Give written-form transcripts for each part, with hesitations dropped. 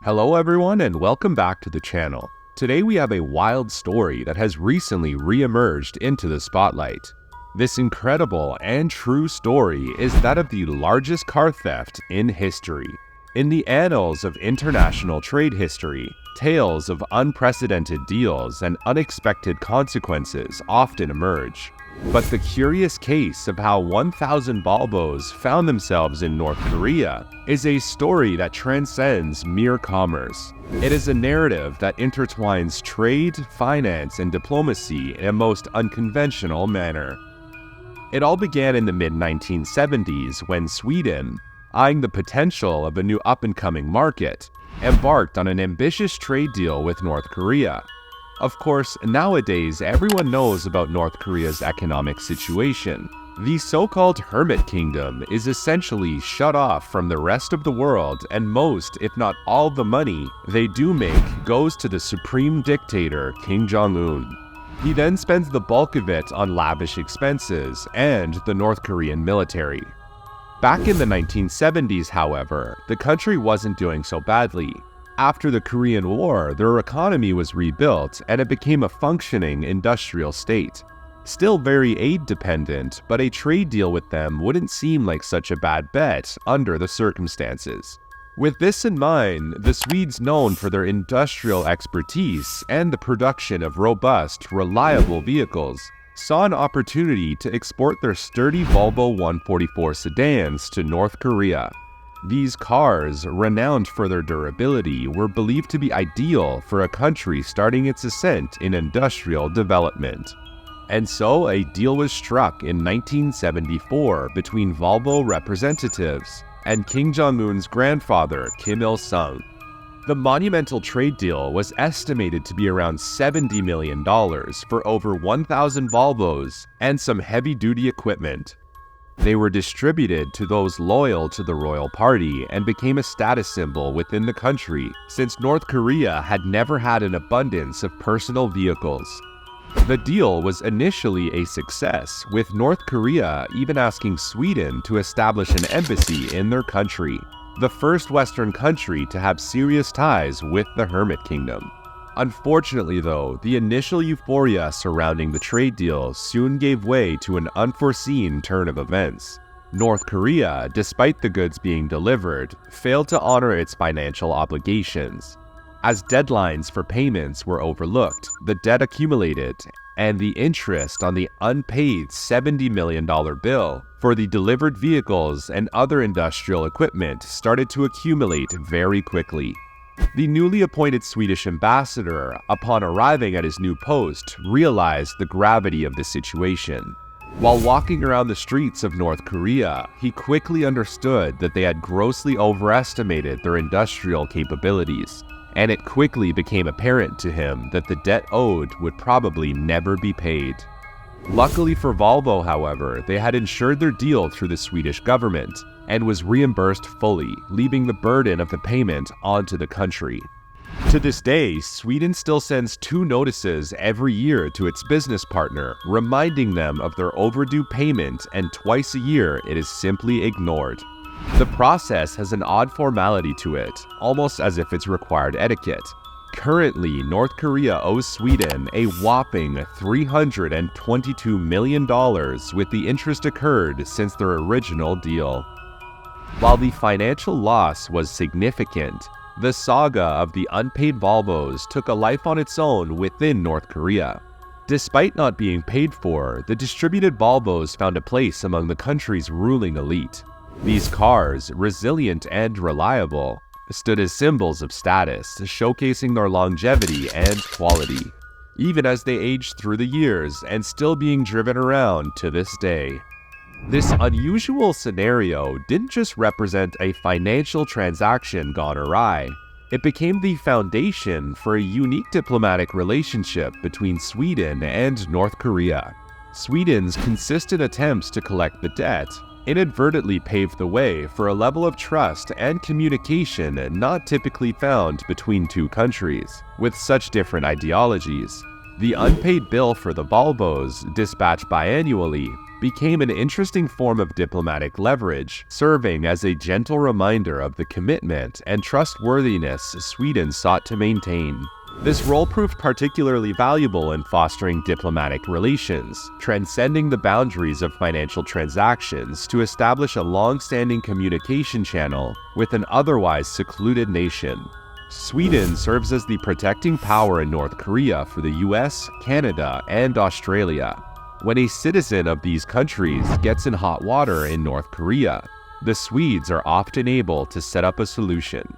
Hello everyone and welcome back to the channel. Today we have a wild story that has recently re-emerged into the spotlight. This incredible and true story is that of the largest car theft in history. In the annals of international trade history, tales of unprecedented deals and unexpected consequences often emerge. But the curious case of how 1,000 Volvos found themselves in North Korea is a story that transcends mere commerce. It is a narrative that intertwines trade, finance, and diplomacy in a most unconventional manner. It all began in the mid-1970s when Sweden, eyeing the potential of a new up-and-coming market, embarked on an ambitious trade deal with North Korea. Of course, nowadays everyone knows about North Korea's economic situation. The so-called Hermit Kingdom is essentially shut off from the rest of the world, and most, if not all, the money they do make goes to the supreme dictator Kim Jong-un. He then spends the bulk of it on lavish expenses and the North Korean military. Back in the 1970s, however, the country wasn't doing so badly. After the Korean War, their economy was rebuilt and it became a functioning industrial state. Still very aid-dependent, but a trade deal with them wouldn't seem like such a bad bet under the circumstances. With this in mind, the Swedes, known for their industrial expertise and the production of robust, reliable vehicles, saw an opportunity to export their sturdy Volvo 144 sedans to North Korea. These cars, renowned for their durability, were believed to be ideal for a country starting its ascent in industrial development. And so a deal was struck in 1974 between Volvo representatives and Kim Jong-un's grandfather, Kim Il-sung. The monumental trade deal was estimated to be around $70 million for over 1,000 Volvos and some heavy-duty equipment. They were distributed to those loyal to the royal party and became a status symbol within the country, since North Korea had never had an abundance of personal vehicles. The deal was initially a success, with North Korea even asking Sweden to establish an embassy in their country, the first Western country to have serious ties with the Hermit Kingdom. Unfortunately though, the initial euphoria surrounding the trade deal soon gave way to an unforeseen turn of events. North Korea, despite the goods being delivered, failed to honor its financial obligations. As deadlines for payments were overlooked, the debt accumulated, and the interest on the unpaid $70 million bill for the delivered vehicles and other industrial equipment started to accumulate very quickly. The newly appointed Swedish ambassador, upon arriving at his new post, realized the gravity of the situation. While walking around the streets of North Korea, he quickly understood that they had grossly overestimated their industrial capabilities, and it quickly became apparent to him that the debt owed would probably never be paid. Luckily for Volvo, however, they had insured their deal through the Swedish government and was reimbursed fully, leaving the burden of the payment onto the country. To this day, Sweden still sends 2 notices every year to its business partner, reminding them of their overdue payment, and twice a year it is simply ignored. The process has an odd formality to it, almost as if it's required etiquette. Currently, North Korea owes Sweden a whopping $322 million, with the interest occurred since their original deal. While the financial loss was significant, the saga of the unpaid Volvos took a life on its own within North Korea. Despite not being paid for, the distributed Volvos found a place among the country's ruling elite. These cars, resilient and reliable, stood as symbols of status, showcasing their longevity and quality, even as they aged through the years and still being driven around to this day. This unusual scenario didn't just represent a financial transaction gone awry. It became the foundation for a unique diplomatic relationship between Sweden and North Korea. Sweden's consistent attempts to collect the debt inadvertently paved the way for a level of trust and communication not typically found between two countries with such different ideologies. The unpaid bill for the Volvos, dispatched biannually, became an interesting form of diplomatic leverage, serving as a gentle reminder of the commitment and trustworthiness Sweden sought to maintain. This role proved particularly valuable in fostering diplomatic relations, transcending the boundaries of financial transactions to establish a long-standing communication channel with an otherwise secluded nation. Sweden serves as the protecting power in North Korea for the US, Canada, and Australia. When a citizen of these countries gets in hot water in North Korea, the Swedes are often able to set up a solution.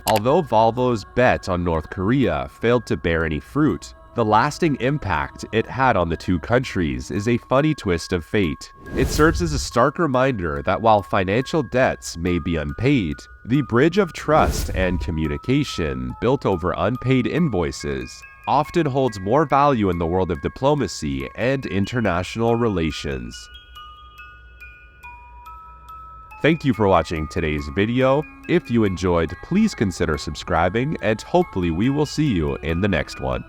Although Volvo's bet on North Korea failed to bear any fruit, the lasting impact it had on the two countries is a funny twist of fate. It serves as a stark reminder that while financial debts may be unpaid, the bridge of trust and communication built over unpaid invoices often holds more value in the world of diplomacy and international relations. Thank you for watching today's video. If you enjoyed, please consider subscribing, and hopefully we will see you in the next one.